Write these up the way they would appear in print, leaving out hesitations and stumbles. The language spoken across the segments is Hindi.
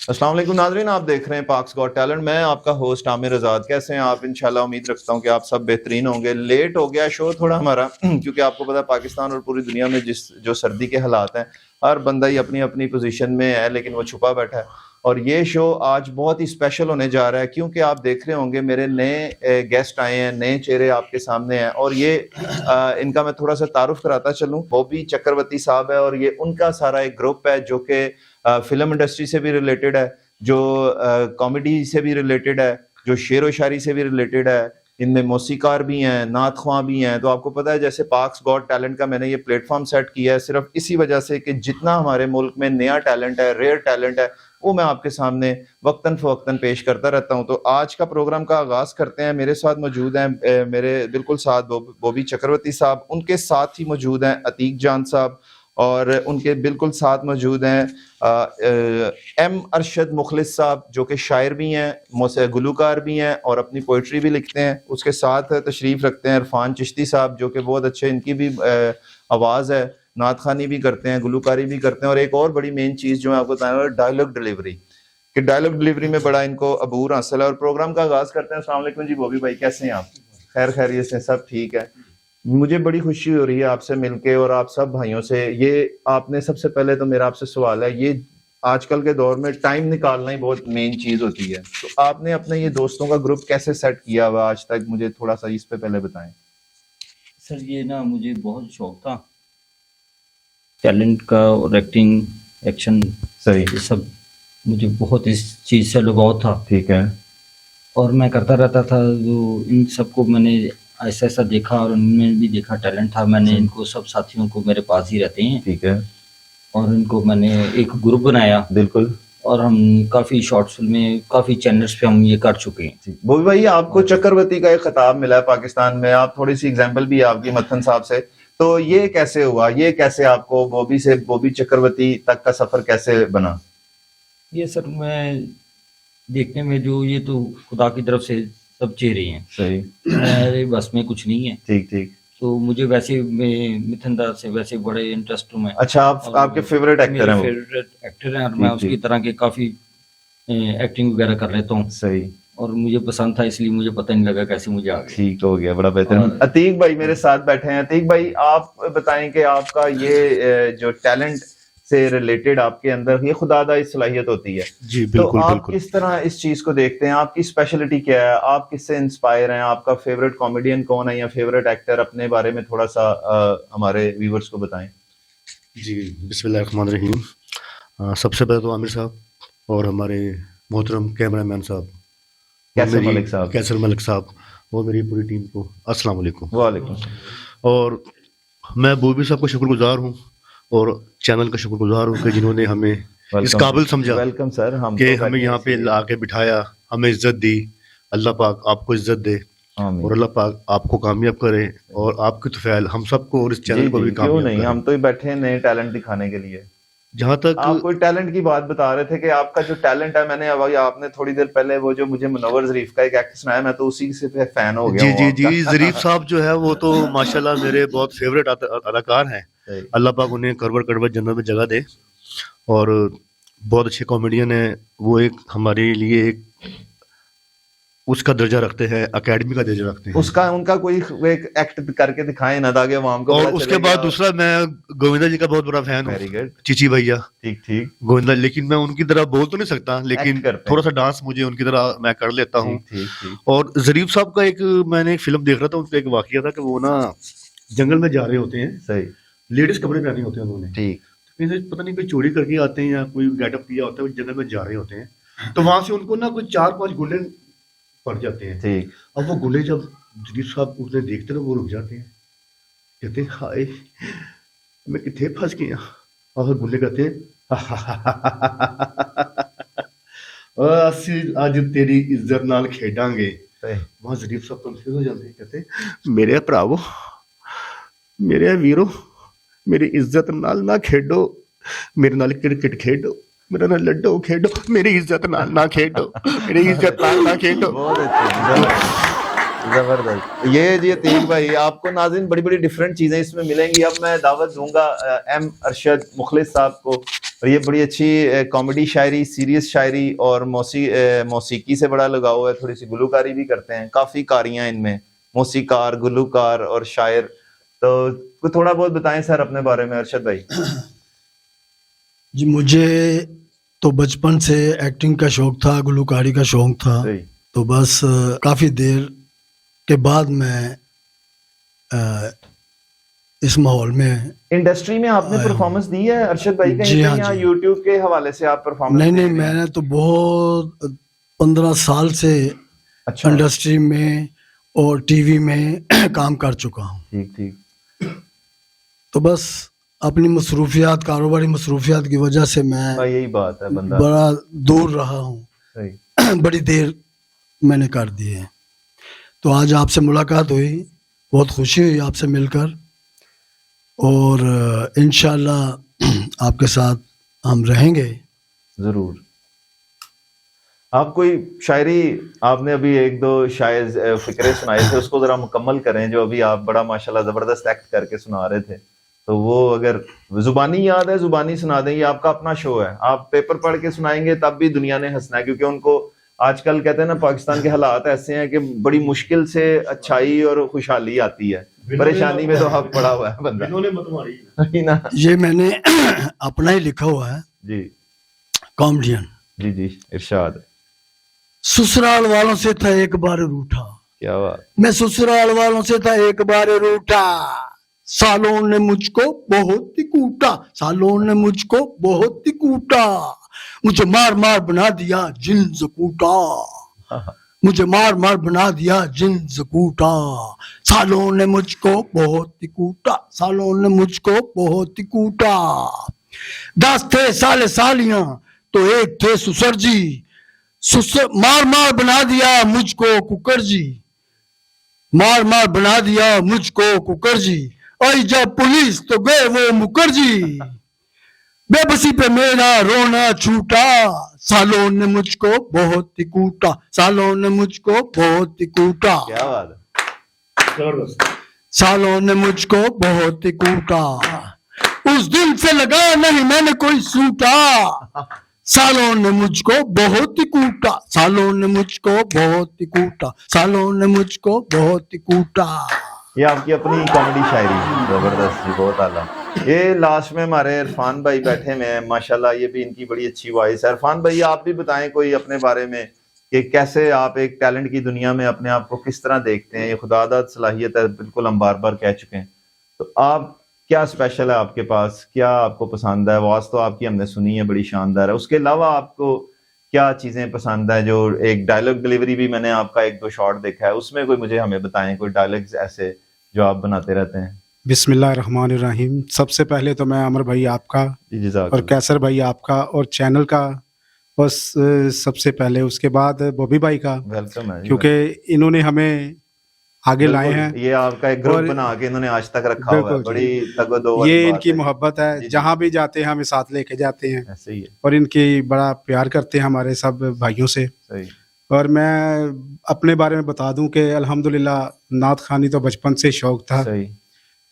अस्सलाम वालेकुम नाज़रीन, आप देख रहे हैं पाक्स गॉट टैलेंट। मैं आपका होस्ट आमिर आज़ाद। कैसे हैं आप? इंशाल्लाह उम्मीद रखता हूं कि आप सब बेहतरीन होंगे। लेट हो गया शो थोड़ा हमारा क्योंकि आपको पता है पाकिस्तान और पूरी दुनिया में जो सर्दी के हालात हैं, हर बंदा ही अपनी अपनी पोजीशन में है, लेकिन वो छुपा बैठा है। और ये शो आज बहुत ही स्पेशल होने जा रहा है क्योंकि आप देख रहे होंगे मेरे नए गेस्ट आए हैं, नए चेहरे आपके सामने हैं। और ये इनका मैं थोड़ा सा तारुफ कराता चलूँ। बॉबी चक्रवर्ती साहब है और ये उनका सारा एक ग्रुप है जो कि फिल्म इंडस्ट्री से भी रिलेटेड है, जो कॉमेडी से भी रिलेटेड है, जो शेर व शायरी से भी रिलेटेड है। इनमें मौसीकार भी हैं, नात ख्वां भी हैं। तो आपको पता है जैसे पाक्स गॉट टैलेंट का मैंने ये प्लेटफॉर्म सेट किया है सिर्फ इसी वजह से कि जितना हमारे मुल्क में नया टैलेंट है, रेयर टैलेंट है, वो मैं आपके सामने वक्तन फ़वक्तन पेश करता रहता हूँ। तो आज का प्रोग्राम का आगाज़ करते हैं। मेरे साथ मौजूद हैं मेरे बिल्कुल साथ बॉबी चक्रवर्ती साहब, उनके साथ ही मौजूद हैं अतीक जान साहब, और उनके बिल्कुल साथ मौजूद हैं एम अरशद मुखलिस साहब जो कि शायर भी हैं, गुलूकार भी हैं और अपनी पोइट्री भी लिखते हैं। उसके साथ तशरीफ़ रखते हैं इरफान चिश्ती साहब जो कि बहुत अच्छे, इनकी भी आवाज़ है, नात खानी भी करते हैं, गुलूकारी भी करते हैं। और एक और बड़ी मेन चीज़ जो मैं आपको बताऊँ, डायलॉग डिलीवरी, कि डायलॉग डिलीवरी में बड़ा इनको अबूर हासिल है। और प्रोग्राम का आगाज़ करते हैं। अस्सलाम वालेकुम जी बॉबी भाई, कैसे हैं आप? खैर खैरियत से? सब ठीक है। मुझे बड़ी खुशी हो रही है आपसे मिलके और आप सब भाइयों से। ये आपने, सबसे पहले तो मेरा आपसे सवाल है, ये आजकल के दौर में टाइम निकालना ही बहुत मेन चीज होती है, तो आपने अपने ये दोस्तों का ग्रुप कैसे सेट किया हुआ आज तक? मुझे थोड़ा सा इस पे पहले बताएं। सर ये ना मुझे बहुत शौक था टैलेंट का, और एक्टिंग, एक्शन, सही। ये सब मुझे बहुत इस चीज़ से लगाव था। ठीक है। और मैं करता रहता था। जो इन सबको मैंने ऐसा ऐसा देखा और उनमें भी देखा टैलेंट था। मैंने इनको सब साथियों को, मेरे पास ही रहते हैं, ठीक है। और इनको मैंने एक ग्रुप बनाया। बिल्कुल। और हम काफ़ी शॉर्ट फिल्में, काफ़ी चैनल्स पे हम ये कर चुके हैं। बॉबी भाई, आपको चक्रवर्ती का एक खिताब मिला है पाकिस्तान में, आप थोड़ी सी एग्जांपल भी है आपकी मत्थन साहब से, तो ये कैसे हुआ? ये कैसे आपको बॉबी से बॉबी चक्रवर्ती तक का सफर कैसे बना? ये सर मैं देखने में, जो ये तो खुदा की तरफ से सब चेहरे हैं, सही। मेरे बस में कुछ नहीं है। ठीक ठीक। तो मुझे वैसे में मिथुन दास से वैसे बड़े इंटरेस्ट हूँ मैं। अच्छा, आप आपके फेवरेट एक्टर मेरे हैं वो? फेवरेट एक्टर हैं और मैं उसकी तरह के काफ़ी एक्टिंग वगैरह कर लेता हूँ। सही। और मुझे पसंद था, इसलिए मुझे पता नहीं लगा कैसे मुझे आ गया। ठीक हो गया, बड़ा बेहतरीन। अतीक भाई मेरे साथ बैठे हैं। अतीक भाई, आप बताएं कि आपका ये जो टैलेंट से रिलेटेड आपके अंदर ये खुदादाई सलाहियत होती है, जी तो बिल्कुल आप बिल्कुल। किस तरह इस चीज को देखते हैं? आपकी स्पेशलिटी क्या है? आप किससे इंस्पायर हैं? आपका फेवरेट कॉमेडियन कौन है या फेवरेट एक्टर? अपने बारे में थोड़ा सा हमारे व्यूवर्स को बताएं। जी बिस्मिल्लाहिर्रहमानिर्रहीम। सबसे पहले तो आमिर साहब और हमारे मोहतरम कैमरामैन साहब, कैसर मलिक साहब, कैसर मलिक साहब और मेरी पूरी टीम को अस्सलाम वालेकुम। वालेकुम। और मैं बॉबी साहब का शुक्रगुजार हूँ और चैनल का शुक्रगुजार हूँ कि जिन्होंने हमें इस काबिल समझा। Welcome sir. हम कि हमें यहाँ पे ला के बिठाया, हमें इज्जत दी। अल्लाह पाक आपको इज्जत दे और अल्लाह पाक आपको कामयाब करे और आपकी तौफीक हम सबको और इस चैनल को भी कामयाब करे। हम तो ही बैठे हैं नए टैलेंट दिखाने के लिए। जहाँ तक आप कोई टैलेंट की बात बता रहे थे कि आपका जो टैलेंट है, मैंने अभी आपने थोड़ी देर पहले वो जो मुझे मुनव्वर ज़रीफ का एक एक्ट सुनाया, मैं तो उसी से फैन हो गया हूँ। जी ज़रीफ साहब जो है वो तो माशाल्लाह मेरे बहुत फेवरेट अदाकार हैं। अल्लाह पाक उन्हें करवट करवट जन्नत में जगह दे और बहुत अच्छे कॉमेडियन है वो। एक हमारे लिए एक उसका दर्जा रखते हैं, एकेडमी का दर्जा रखते हैं। उसका उनका कोई एक एक्ट करके दिखाएं ना, ताकि आवाम को। और उसके बाद दूसरा, मैं गोविंदा जी का बहुत बड़ा फैन हूँ। Very good. चीची भैया। ठीक ठीक। गोविंदा, लेकिन मैं उनकी तरह बोल तो नहीं सकता, लेकिन थोड़ा सा डांस मुझे उनकी तरह मैं कर लेता हूँ। और ज़रीफ साहब का एक, मैंने एक फिल्म देख रहा था, उनका एक वाकया था कि वो ना जंगल में जा रहे होते हैं। सही। लेडीज कपड़े पहने होते हैं उन्होंने। ठीक। पता नहीं कोई चोरी करके आते हैं या कोई गेटअप किया होता है, जंगल में जा रहे होते हैं, तो वहां से उनको ना कोई 4-5 गुल्ले पड़ जाते हैं। ठीक। अब वो गुल्ले जब ज़रीफ साहब उन्हें देखते हैं वो रुक जाते हैं, कहते हैं हाय मैं कितने फंस गया। और गुल्ले कहते हैं आज तेरी इज्जत नाल खेडांगे। वहां ज़रीफ साहब कंफ्यूज हो जाते हैं, कहते मेरे भरावो, मेरे वीरो, मेरी इज्जत नाल ना खेडो, मेरे नाल क्रिकेट खेडो, मेरा ना लड्डो खेडो, मेरी इज्जत नाल ना खेडो, मेरी इज्जत नाल ना खेडो। बहुत अच्छे, जबरदस्त। ये जी अतीक भाई, आपको नाज़रीन बड़ी बड़ी डिफरेंट चीजें इसमें मिलेंगी। अब मैं दावत दूंगा एम अरशद मुखलिस साहब को। और ये बड़ी अच्छी कॉमेडी शायरी, सीरियस शायरी और मौसीकी से बड़ा लगाव है, थोड़ी सी गुलूकारी भी करते हैं, काफ़ी कारियाँ इनमें, मौसीकार, गुलूकार और शायर। तो थोड़ा बहुत बताएं सर अपने बारे में अरशद भाई। जी, मुझे तो बचपन से एक्टिंग का शौक था, गुलूकारी का शौक था। सही। तो बस काफ़ी देर के बाद मैं इस माहौल में इंडस्ट्री में आपने परफॉर्मेंस दी है अरशद भाई जी हाँ, या जी। यूट्यूब के हवाले से आप परफॉर्मेंस? नहीं, मैंने तो बहुत 15 साल से अच्छा, इंडस्ट्री में और टीवी में काम कर चुका हूँ। ठीक ठीक। तो बस अपनी मसरूफियात, कारोबारी मसरूफियात की वजह से मैं हाँ, यही बात है, बंदा बड़ा दूर रहा हूँ। सही। बड़ी देर मैंने कर दी है। तो आज आपसे मुलाकात हुई, बहुत खुशी हुई आपसे मिलकर, और इंशाल्लाह आपके साथ हम रहेंगे। जरूर। आप कोई शायरी, आपने अभी एक दो शायर फिक्रे सुनाए थे, उसको जरा मुकम्मल करें, जो अभी आप बड़ा माशाल्लाह जबरदस्त एक्ट करके सुना रहे थे, तो वो अगर जुबानी याद है जुबानी सुना दें। ये आपका अपना शो है, आप पेपर पढ़ के सुनाएंगे तब भी दुनिया ने हंसना है, क्योंकि उनको आजकल कहते हैं ना, पाकिस्तान के हालात ऐसे हैं कि बड़ी मुश्किल से अच्छाई और खुशहाली आती है, परेशानी में तो हक पड़ा हुआ है बंदा। इन्होंने मत मारी ना ये मैंने अपना ही लिखा हुआ है, जी कॉमेडियन। जी जी, इरशाद। ससुराल वालों से था एक बार रूठा, क्या बात। मैं ससुराल वालों से था एक बार रूठा, सालों ने मुझको बहुत ही कूटा, सालों ने मुझको बहुत ही कूटा, मुझे मार मार बना दिया जिन्स कूटा, मुझे मार मार बना दिया जिन्स कूटा, सालों ने मुझको बहुत ही कूटा, सालों ने मुझको बहुत ही कूटा, 10 थे साले सालियां तो एक थे ससुर जी, मार मार बना दिया मुझको कुकर जी, मार मार बना दिया मुझको कुकर जी, आई जब पुलिस तो गए वो मुखर्जी, बेबसी पे मेरा रोना छूटा, सालों ने मुझको बहुत ही कूटा, सालों ने मुझको बहुत ही कूटा, क्या बात है। जबरदस्त। सालों ने मुझको बहुत ही कूटा, उस दिन से लगा नहीं मैंने कोई सूटा, सालों ने मुझको बहुत ही कूटा, सालों ने मुझको बहुत ही कूटा, सालों ने मुझको बहुत ही कूटा। ये आपकी अपनी कॉमेडी शायरी, जबरदस्त जी, बहुत आला। ये लास्ट में हमारे इरफान भाई बैठे हुए हैं माशाल्लाह, ये भी इनकी बड़ी अच्छी वॉइस है। इरफान भाई, आप भी बताएं कोई अपने बारे में कि कैसे आप एक टैलेंट की दुनिया में अपने आप को किस तरह देखते हैं। ये खुदादाद सलाहियत है, बिल्कुल हम बार बार कह चुके हैं, तो आप क्या स्पेशल है आपके पास, क्या आपको पसंद है? आवाज़ तो आपकी हमने सुनी है, बड़ी शानदार है, उसके अलावा आपको क्या चीज़ें पसंद है? जो एक डायलॉग डिलीवरी भी मैंने आपका एक दो शॉट देखा है, उसमें कोई मुझे हमें बताएं कोई डायलॉग्स ऐसे जो आप बनाते रहते हैं। बिस्मिल्लाहिर्रहमानिर्रहीम। सबसे पहले तो मैं अमर भाई आपका जी जज़ाक और कैसर भाई आपका और चैनल का, और सबसे पहले उसके बाद बॉबी भाई का, वेलकम है जी, क्योंकि इन्होंने हमें आगे लाए बिल्कुल, हैं। ये आपका एक ग्रुप और बना के इन्होंने आज तक रखा हुआ है, बिल्कुल बड़ी जी। तगदो वाली ये बात इनकी है। मोहब्बत जी, है, जी। जहाँ भी जाते हैं हमें साथ लेके जाते हैं, ऐसे ही है, और इनकी बड़ा प्यार करते हैं हमारे सब भाइयों से। सही। और मैं अपने बारे में बता दूं कि अल्हम्दुलिल्लाह नात खानी तो बचपन से शौक था, सही,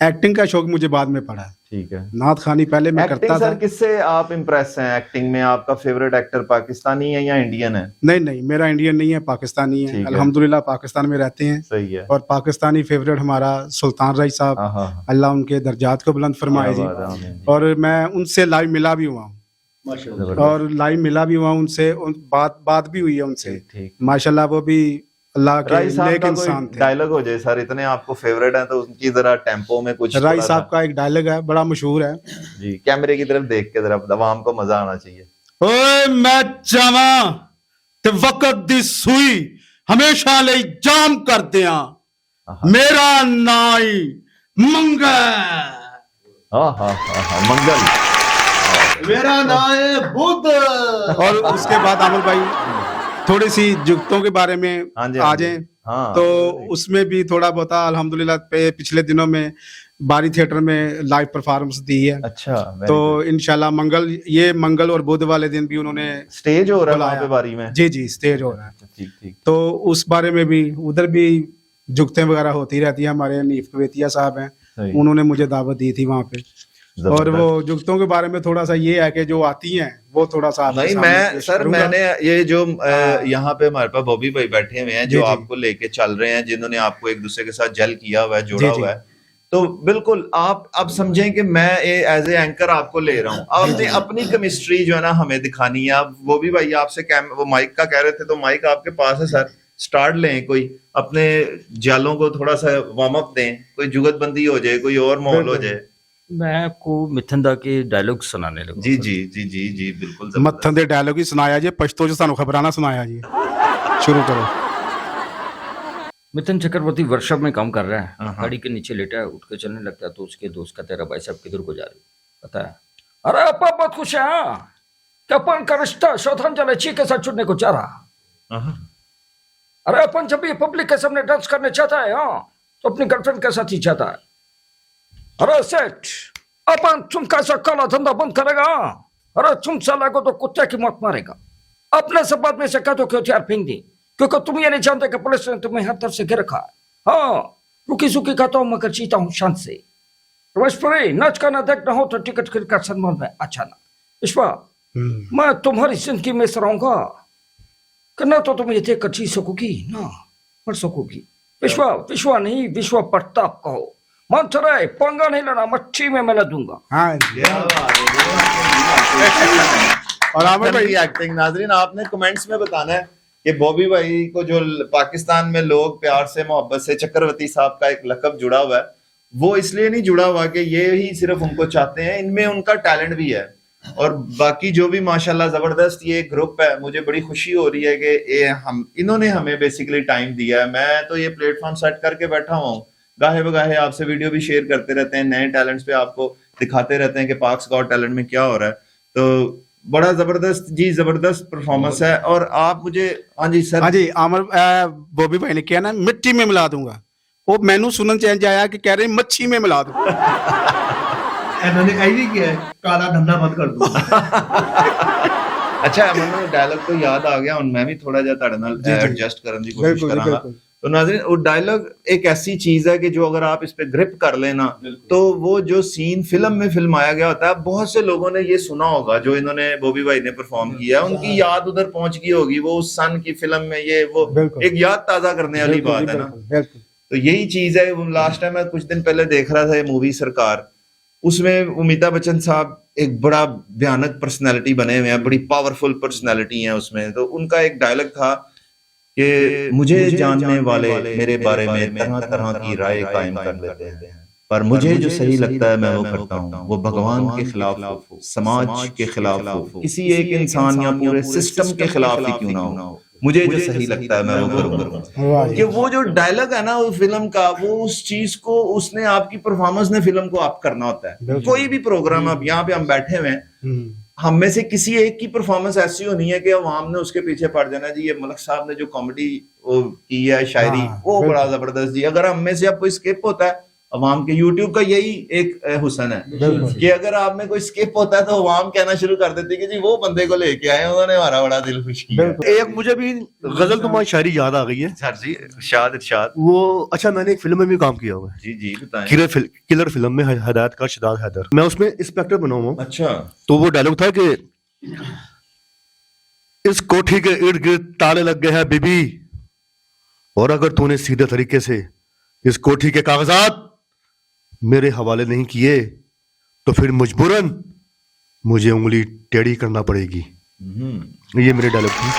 एक्टिंग का शौक मुझे बाद में पड़ा। ठीक है। नात खानी पहले मैं एक्टिंग करता सर, था। किससे आप इम्प्रेस हैं एक्टिंग में? आपका फेवरेट एक्टर पाकिस्तानी है या इंडियन है? नहीं, मेरा इंडियन नहीं है, पाकिस्तानी ठीक है। है। अल्हम्दुलिल्लाह पाकिस्तान में रहते हैं। सही है। और पाकिस्तानी फेवरेट हमारा सुल्तान राय साहब, आहा, अल्लाह उनके दर्जात को बुलंद फरमाए जी। क्या बात है, आमीन जी। और मैं उनसे लाइव मिला भी हुआ हूँ, माशाल्लाह। और लाइव मिला भी हुआ हूँ उनसे, बात भी हुई है उनसे। ठीक ठीक। माशाल्लाह वो भी अल्लाह के राय साहब नेक का इंसान कोई थे। डायलॉग हो जाए सर, इतने आपको फेवरेट है तो उनकी जरा टेम्पो में कुछ राय थोड़ा साहब सा- का एक डायलॉग है, बड़ा मशहूर है। जी, कैमरे की तरफ देख के जरा आवाम को मजा आना चाहिए। ओए मैं चावा ते वक्त दी सुई हमेशा ले जाम कर दिया, आहा। मेरा नाई मंगे। मंगल। मेरा नाम है बुद्ध। और उसके बाद आमिर भाई थोड़ी सी जुगतों के बारे में हाँ जी, आ हाँ जी। जाएं, हाँ, तो उसमें भी थोड़ा बहुत अल्हम्दुलिल्लाह पिछले दिनों में बारी थिएटर में लाइव परफॉर्मेंस दी है। अच्छा, तो इंशाल्लाह मंगल और बुध वाले दिन भी उन्होंने स्टेज हो रहा है वहाँ बुलाया। पे बारी में? जी स्टेज हो रहा है। ठीक ठीक। तो उस बारे में भी उधर भी जुगतें वगैरह होती रहती है। हमारे हनीफ कवेतिया साहब हैं, सही। उन्होंने मुझे दावत दी थी वहाँ पे, और वो जुगतों के बारे में थोड़ा सा ये है कि जो आती हैं वो थोड़ा सा आपके नहीं, सामने मैं पेश सर करूंगा। मैंने ये जो यहाँ पे हमारे पास बॉबी भाई बैठे हुए हैं जी, जो जी। आपको लेके चल रहे हैं, जिन्होंने आपको एक दूसरे के साथ जल किया हुआ है, जोड़ा जी, जी। हुआ है, तो बिल्कुल आप अब समझें कि मैं एज ए एंकर आपको ले रहा हूँ, आपने अपनी केमिस्ट्री जो है ना हमें दिखानी है। आप बॉबी भाई आपसे वो माइक का कह रहे थे, तो माइक आपके पास है सर, स्टार्ट लें, कोई अपने जालों को थोड़ा सा वार्म अप दें, कोई जुगतबंदी हो जाए, कोई और माहौल हो जाए। मैं आपको मिथुन दा के डायलॉग सुनाने लगा। जी जी जी जी जी बिल्कुल जबरदस्त। मत्थन दे डायलॉग ही सुनाया जी, पश्तो च सानू खबराना सुनाया जी। शुरू करो। मिथुन चक्रवर्ती वर्कशॉप में काम कर रहा है, हाँ। गाड़ी के नीचे लेटा है, उठ के चलने लगता है तो उसके दोस्त का तेरा भाई साहब किधर को जा रहे हो, पता है? अरे अपा बहुत खुश है हाँ? कि अपन का रिश्ता श्रद्धांजलि ची के साथ जुड़ने को जा रहा। हाँ। अरे अपन जब भी पब्लिक के सामने डांस करने चाहता है हाँ, तो अपनी गर्लफ्रेंड के साथ ही चाहता है। अरे सेठ, अपन तुम कैसा काला धंधा बंद करेगा? अरे तुम साला को तो कुत्ते की मौत मारेगा। अपने सब बात में से कह दो कि हथियार फेंक दी, क्योंकि तुम ये नहीं जानते कि पुलिस ने तुम्हें हर तरफ से घेर रखा है। हाँ, रुकी सुखी खाता हूं मगर जीता हूं शांत से। रमेशपुरी, नाच का ना देखना हो तो टिकट खरीद कर सम्मान में अच्छा ना। विश्वा, मैं तुम्हारी जिंदगी में सराऊंगा कि ना तो तुम ये देख कर जी सकोगी ना मर सकोगी। विश्वा विश्वा नहीं, विश्वा प्रताप कहो। मंथरे पंगा नहीं लेना, मच्छी में मैं दूंगा। हाँ जी। क्या बात है। और आमिर भाई की एक्टिंग नाजरीन आपने कमेंट्स में बताना है कि बॉबी भाई को जो पाकिस्तान में लोग प्यार से मोहब्बत से चक्रवर्ती साहब का एक लकब जुड़ा हुआ है, वो इसलिए नहीं जुड़ा हुआ कि ये ही सिर्फ उनको चाहते हैं, इनमें उनका टैलेंट भी है। और बाकी जो भी माशाल्लाह जबरदस्त ये ग्रुप है, मुझे बड़ी खुशी हो रही है कि इन्होंने हमें बेसिकली टाइम दिया है। मैं तो ये प्लेटफॉर्म सेट करके बैठा हुआ हूँ, गाहे बगाहे आपसे वीडियो भी शेयर करते रहते हैं, नए टैलेंट्स पे आपको दिखाते रहते हैं कि पाक्स गॉट टैलेंट में क्या हो रहा है। तो बड़ा जबरदस्त जी, जबरदस्त परफॉर्मेंस है। और आप मुझे हाँ जी सर, हाँ जी आमिर बॉबी भाई ने किया ना मिट्टी में मिला दूंगा, वो मैनू सुनन चेंज आया कि कह रहे हैं मच्छी में मिला दूं। इन्होंने यही किया है, काला धंधा बंद कर दो। अच्छा मैंने डायलॉग तो याद आ गया, मैं भी थोड़ा जा ਤੁਹਾਡੇ ਨਾਲ एडजस्ट करने की कोशिश बिल्कुल जी, करांगा। बिल्कुल। तो नाज़रीन, वो डायलॉग एक ऐसी चीज है कि जो अगर आप इस पे ग्रिप कर लेना, तो वो जो सीन फिल्म में फिल्माया गया होता है, बहुत से लोगों ने ये सुना होगा जो इन्होंने बॉबी भाई ने परफॉर्म किया है, उनकी याद उधर पहुंच गई होगी, वो उस सन की फिल्म में ये वो बिल्कुल। एक याद ताजा करने वाली बात है ना। बिल्कुल। तो यही चीज है। लास्ट टाइम मैं कुछ दिन पहले देख रहा था ये मूवी सरकार, उसमें अमिताभ बच्चन साहब एक बड़ा भयानक पर्सनैलिटी बने हुए हैं, बड़ी पावरफुल पर्सनैलिटी है उसमें। तो उनका एक डायलॉग था कि मुझे जानने वाले मेरे बारे में तरह तरह की राय कायम कर लेते हैं, पर मुझे जो सही लगता है मैं वो करता हूँ। वो भगवान के खिलाफ हो, समाज के खिलाफ हो, किसी एक इंसान या पूरे सिस्टम के खिलाफ ही क्यों ना हो, मुझे जो सही लगता है मैं वो करूँगा। कि वो जो डायलॉग है ना उस फिल्म का, वो उस चीज को उसने आपकी परफॉर्मेंस ने फिल्म को आप करना होता है। कोई भी प्रोग्राम, अब यहाँ पे हम बैठे हुए हैं, हम में से किसी एक की परफॉर्मेंस ऐसी होनी है कि अवाम ने उसके पीछे पड़ जाना जी। ये मलक साहब ने जो कॉमेडी की है, शायरी, वो बड़ा जबरदस्त जी। अगर हम में से अब कोई स्किप होता है, अवाम के यूट्यूब का यही एक हुसन है कि अगर आप में कोई स्किप होता है तो अवाम कहना शुरू कर देती है कि जी वो बंदे को लेके आए, उन्होंने हमारा बड़ा दिल खुश किया। एक मुझे भी गजल तुम्हारी शायरी याद आ गई है सर जी, इरशाद इरशाद। वो। अच्छा, मैंने एक फिल्म में भी काम किया हुआ है, जी जी बताएं। किलर फिल्म में, हदायत का शदाद हैदर, मैं उसमें इंस्पेक्टर बना हुआ हूँ। अच्छा, तो वो डायलॉग था कि इस कोठी के इर्द गिर्द ताले लग गए हैं बीबी, और अगर तूने सीधे तरीके से इस कोठी के कागजात मेरे हवाले नहीं किए तो फिर मजबूरन मुझे उंगली टेढ़ी करना पड़ेगी। ये मेरे डायलॉग थे।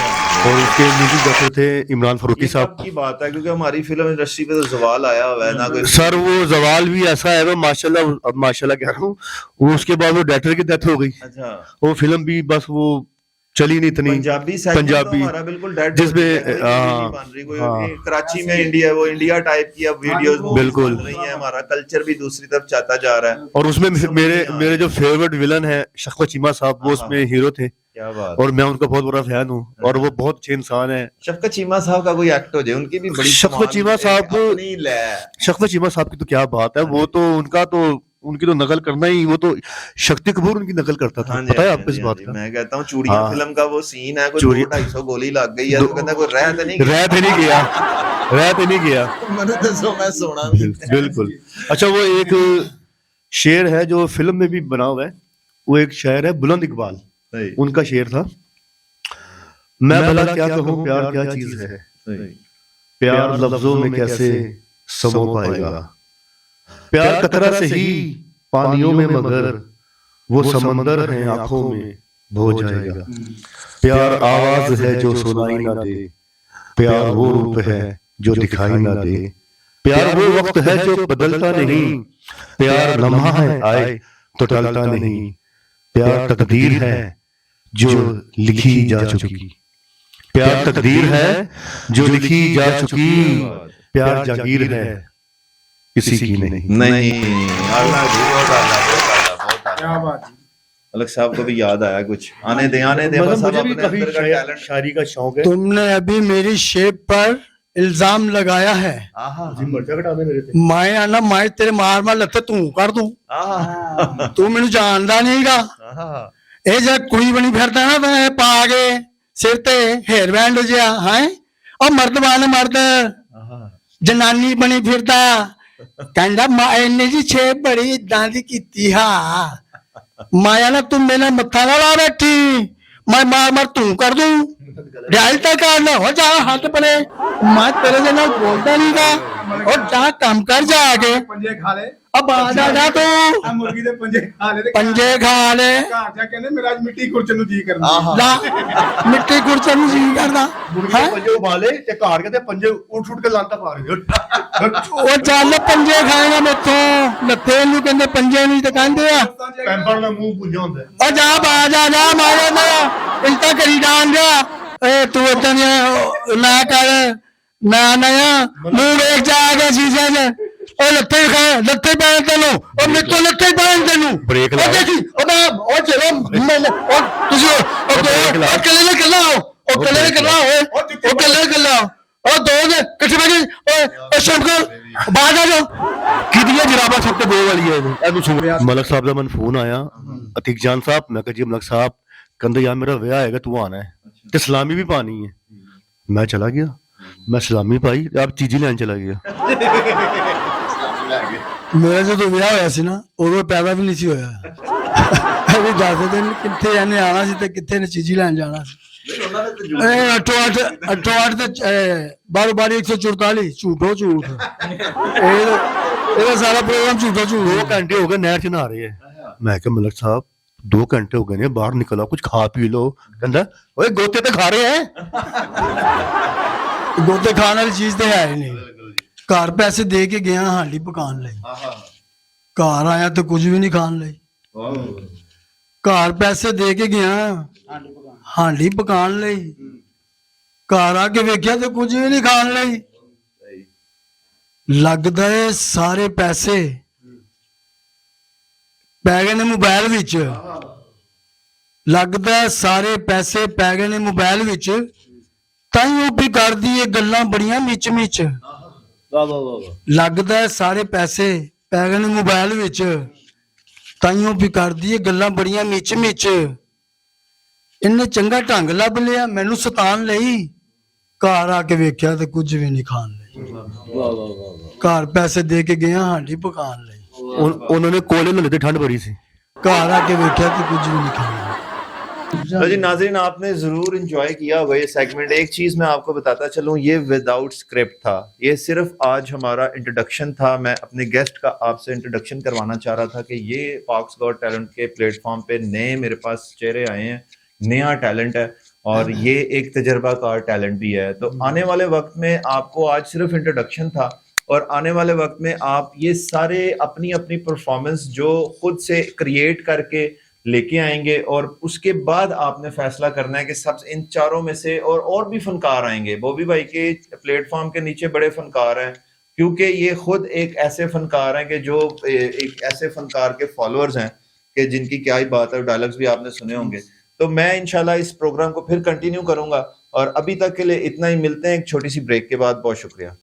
और उसके म्यूजिक डायरेक्टर थे इमरान फारूकी साहब की बात है, क्योंकि हमारी फिल्म इंडस्ट्री पे तो जवाल आया हुआ है ना कोई। सर। वो जवाल भी ऐसा है, वो माशाल्लाह, अब माशाल्लाह कह रहा हूँ, वो उसके बाद वो डायरेक्टर की डेथ हो गई। अच्छा, वो फिल्म भी बस वो चली नहीं इतनी। पंजाबी पंजाबी हमारा बिल्कुल डेड, जिसमें कराची में इंडिया टाइप की अब वीडियोस बिल्कुल बन रही हैं, हमारा कल्चर भी दूसरी तरफ जाता जा रहा है। और उसमें मेरे जो फेवरेट विलन है शफकत चीमा साहब, वो उसमें हीरो थे। क्या बात। और मैं उनका बहुत बड़ा फैन हूँ, और वो बहुत अच्छे इंसान है। शफकत चीमा साहब का कोई एक्ट हो जाए, उनकी भी बड़ी शफकत चीमा साहब, शफकत चीमा साहब की तो क्या बात है, वो तो उनकी तो नकल करना ही, वो तो शक्ति कपूर उनकी नकल करता था। पता है आपको इस बात का? मैं कहता हूँ चूड़ियां फिल्म का वो सीन है, कोई 200-250 गोली लग गई है, तो कहता कोई रह तो नहीं गया। मैंने मैं सोना बिल्कुल। अच्छा, वो एक शेर है जो फिल्म में भी बना हुआ है, वो एक शायर है बुलंद इकबाल, सही उनका शेर था, मैं भला क्या कहूँ प्यार क्या चीज है, सही प्यार लफ्जों में कैसे समो पाएगा, प्यार कतरा से ही पानियों में मगर वो समंदर है आंखों में भो जाएगा, प्यार आवाज है जो सुनाई ना दे, प्यार वो रूप है जो दिखाई ना दे, प्यार वो वक्त है जो बदलता नहीं, प्यार लम्हा है आए तो टलता नहीं, प्यार तकदीर है जो लिखी जा चुकी, प्यार तकदीर है जो लिखी जा चुकी, प्यार जागीर है किसी की नहीं। नहीं आला जी, बहुत आला, बहुत आला, बहुत आला। अलग साहब को भी याद आया कुछ, आने दे मतलब बस मुझे आप भी अपने काफी अंदर का टैलेंट। शायरी का शौक है। तुमने अभी मेरी शेप पर इल्जाम लगाया है, जी मर्चा घटा दे मेरे पे। मैं आना मैं तेरे मार मार लत्ते तू कर दूं, तू मैनू जानदा नहींगा। ਇਹ ਜੇ ਕੁੜੀ ਬਣੀ ਫਿਰਦਾ ਨਾ ਤੇ ਪਾ ਕੇ ਸਿਰ ਤੇ ਹੇਅਰ ਬੈਂਡ ਜਿਹਾ ਹੈ, ਉਹ ਮਰਦਵਾਨ ਮਰਦ ਜਨਾਨੀ ਬਣੀ ਫਿਰਦਾ, ਕਹਿੰਦਾ ਇਹਨੇ ਜੀ ਛੇਪ ਬੜੀ ਇਦਾਂ ਦੀ ਕੀਤੀ ਹਾ, ਮਾਇਆ ਨਾ ਤੂੰ ਮੇਰੇ ਮੱਥਾ ਨਾ ਲਾ ਬੈਠੀ, ਮੈਂ ਮਾਰ ਮਾਰ ਤੂੰ ਕਰ ਦੂੰ, ਰਿਆਲ ਤਾਂ ਕਰ ਲੈ ਹੋ ਜਾ ਹੱਥ ਪਰੇ, ਮੈਂ ਤੇਰੇ ਦੇ ਨਾਲ ਬੋਲਦਾ ਨਹੀਂਗਾ, ਉਹ ਜਾ ਕੰਮ ਕਰ ਜਾ ਕੇ ਪੰਜੇ ਖਾ ਲੈ, अब आ जा तू ਆ ਮੁਰਗੀ ਦੇ ਪੰਜੇ ਖਾ ਲੈ ਤੇ पंजे खा ले, ਘਰ ਜਾ ਕਹਿੰਦੇ ਮੇਰਾ ਅੱਜ ਮਿੱਟੀ ਕੁਰਚਣ ਨੂੰ ਜੀ ਕਰਨਾ। ला मिट्टी कुर्चन जी करदा मुर्गे के पंजे उबाले ते काट के ते पंजे उठ उठ के लांता पा रहे ਉਹ ਚੱਲ ਪੰਜੇ ਖਾਏਗਾ ਮੇਥੋਂ, ਲੱਥੇ ਨੂੰ ਕਹਿੰਦੇ ਪੰਜੇ ਨਹੀਂ ਤੇ ਕਹਿੰਦੇ ਆ, ਪੈਂਪਰ ਨਾਲ ਮੂੰਹ ਪੁੰਜਾ ਹੁੰਦਾ ਹੈ। ਉਹ ਜਾ ਬਾਜ ਆ ਜਾ ਮਾਰੇ ਨਾ ਇੰਤਾ ਕਰੀ ਜਾਣ ਦਿਆ, ਏ ਤੂੰ ਉਦਾਂ ਨਾ ਕਰ, ਨਾ ਨਾ ਮੂੰਹ ਵੇਖ ਜਾ ਕੇ ਸ਼ੀਸ਼ੇ 'ਚ, ਉਹ ਲੱਥੇ ਖਾ ਲੱਥੇ ਪੈਣ ਤੈਨੂੰ, ਉਹ ਮੇਥੋਂ ਲੱਥੇ ਪੈਣ ਤੈਨੂੰ, ਬ੍ਰੇਕ ਲਾ। ਉਹ ਦੇਖੀ ਉਹ ਚਲੋ ਉਹ ਤੁਸੀਂ ਉਹ ਕੱਲੇ ਨੇ ਕੱਲਾ ਉਹ ਕੱਲੇ ਨੇ ਕੱਲਾ ਹੋਏ, ਉਹ ਕੱਲੇ ਨੇ ਕੱਲਾ, ਉਹ ਦੋ ਨੇ ਇਕੱਠੇ ਬੈਠੇ, ਓਏ ਸ਼ੰਕਰ ਬਾਹਰ ਆ ਜਾਓ, ਕਿਹਦੀਆਂ ਜਰਾਬਾਂ ਸਭ ਤੋਂ ਦੋ ਵਾਲੀ ਹੈ ਇਹਨੂੰ ਸੁਣ। ਮਲਕ ਸਾਹਿਬ ਦਾ ਮੈਨੂੰ ਫੋਨ ਆਇਆ, ਅਤੀਕ ਜਾਨ ਸਾਹਿਬ, ਮੈਂ ਕਿਹਾ ਜੀ ਮਲਕ ਸਾਹਿਬ, ਕਹਿੰਦੇ ਯਾਰ ਮੇਰਾ ਵਿਆਹ ਹੈਗਾ ਤੂੰ ਆਣਾ ਹੈ ਤੇ ਸਲਾਮੀ ਵੀ ਪਾਣੀ ਹੈ, ਮੈਂ ਚਲਾ ਗਿਆ, ਮੈਂ ਸਲਾਮੀ ਪਾਈ ਤੇ ਆਪ ਚੀਜ਼ੀ ਲੈਣ ਚਲਾ ਗਿਆ। ਮੇਰਾ ਜਦੋਂ ਵਿਆਹ ਹੋਇਆ ਸੀ ਨਾ, ਉਦੋਂ ਪੈਦਾ ਵੀ ਨਹੀਂ ਸੀ ਹੋਇਆ, ਇਹ ਦੱਸਦੇ ਦਿਨ ਕਿੱਥੇ ਇਹਨੇ ਆਣਾ ਸੀ ਤੇ ਕਿੱਥੇ ਨੇ ਚੀਜ਼ੀ ਲੈਣ ਜਾਣਾ ਸੀ। ਇਹ 88 ਤੇ 12 144 ਝੂਠੋ ਝੂਠ, ਇਹਦਾ ਸਾਰਾ ਪ੍ਰੋਗਰਾਮ ਝੂਠੋ ਝੂਠ। 2 ਘੰਟੇ ਹੋ ਗਏ ਨਹਿਰ ਚ ਨਹਾ ਰਹੇ ਹੈ, ਮੈਂ ਕਿਹਾ ਮਲਕ ਸਾਹਿਬ 2 ਘੰਟੇ ਹੋ ਗਏ ਨੇ, ਬਾਹਰ ਨਿਕਲੋ ਕੁਝ ਖਾ ਪੀ ਲੋ, ਕਹਿੰਦਾ ਓਏ ਗੋਤੇ ਤੇ ਖਾ ਰਹੇ ਹੈ। ਗੋਤੇ ਖਾਣ ਵਾਲੀ ਚੀਜ਼ ਤੇ ਹੈ ਹੀ ਨਹੀਂ। ਘਰ ਪੈਸੇ ਦੇ ਕੇ ਗਿਆ ਹਾਂਡੀ ਪਕਾਉਣ ਲਈ, ਘਰ ਆਇਆ ਤੇ ਕੁਝ ਵੀ ਨਹੀਂ ਖਾਣ ਲਈ, ਘਰ ਪੈਸੇ ਦੇ ਕੇ ਗਿਆ ਹਾਂਡੀ ਪਕਾਉਣ ਲਈ, ਘਰ ਆ ਕੇ ਵੇਖਿਆ ਤੇ ਕੁਝ ਵੀ ਨਹੀਂ ਖਾਣ ਲਈ। ਲੱਗਦਾ ਏ ਸਾਰੇ ਪੈਸੇ ਪੈ ਗਏ ਨੇ ਮੋਬਾਈਲ ਵਿੱਚ, ਲੱਗਦਾ ਸਾਰੇ ਪੈਸੇ ਪੈ ਗਏ ਨੇ ਮੋਬਾਈਲ ਵਿੱਚ, ਤਾਂ ਹੀ ਉਹ ਵੀ ਕਰਦੀ ਏ ਗੱਲਾਂ ਬੜੀਆਂ ਮਿਚ ਮਿਚ। ਲੱਗਦਾ ਹੈ ਸਾਰੇ ਪੈਸੇ ਪੈ ਗਏ ਨੇ ਮੋਬਾਈਲ ਵਿੱਚ, ਤਾਈਓ ਵੀ ਕਰਦੀ ਏ ਗੱਲਾਂ ਬੜੀਆਂ ਮਿਚ ਮਿਚ। ਇਹਨੇ ਚੰਗਾ ਢੰਗ ਲੱਭ ਲਿਆ ਮੈਨੂੰ ਸਤਾਨ ਲਈ, ਘਰ ਆ ਕੇ ਵੇਖਿਆ ਤੇ ਕੁਝ ਵੀ ਨਹੀਂ ਖਾਣ ਲਈ, ਘਰ ਪੈਸੇ ਦੇ ਕੇ ਗਿਆ ਹਾਂਡੀ ਪਕਾਉਣ ਲਈ, ਉਹਨਾਂ ਨੇ ਕੋਲੇ ਲੈ ਤੇ ਠੰਡ ਬੜੀ ਸੀ, ਘਰ ਆ ਕੇ ਵੇਖਿਆ ਤੇ कुछ भी नहीं खाना। तो जी नाज़रीन, आपने जरूर इंजॉय किया होगा ये सेगमेंट। एक चीज मैं आपको बताता चलूं, ये विदाउट स्क्रिप्ट था, ये सिर्फ आज हमारा इंट्रोडक्शन था। मैं अपने गेस्ट का आपसे इंट्रोडक्शन करवाना चाह रहा था कि ये पाक्स गॉट टैलेंट के प्लेटफॉर्म पे नए मेरे पास चेहरे आए हैं, नया टैलेंट है और ये एक तजर्बाकार टैलेंट भी है। तो आने वाले वक्त में आपको आज सिर्फ इंट्रोडक्शन था और आने वाले वक्त में आप ये सारे अपनी अपनी परफॉर्मेंस जो खुद से क्रिएट करके लेके आएंगे और उसके बाद आपने फैसला करना है कि सब इन चारों में से और भी फनकार आएंगे। बॉबी भाई के प्लेटफॉर्म के नीचे बड़े फनकार हैं, क्योंकि ये खुद एक ऐसे फनकार हैं कि जो एक ऐसे फनकार के फॉलोअर्स हैं कि जिनकी क्या ही बात है। डायलॉग्स भी आपने सुने होंगे। तो मैं इंशाल्लाह इस प्रोग्राम को फिर कंटिन्यू करूंगा और अभी तक के लिए इतना ही। मिलते हैं एक छोटी सी ब्रेक के बाद। बहुत शुक्रिया।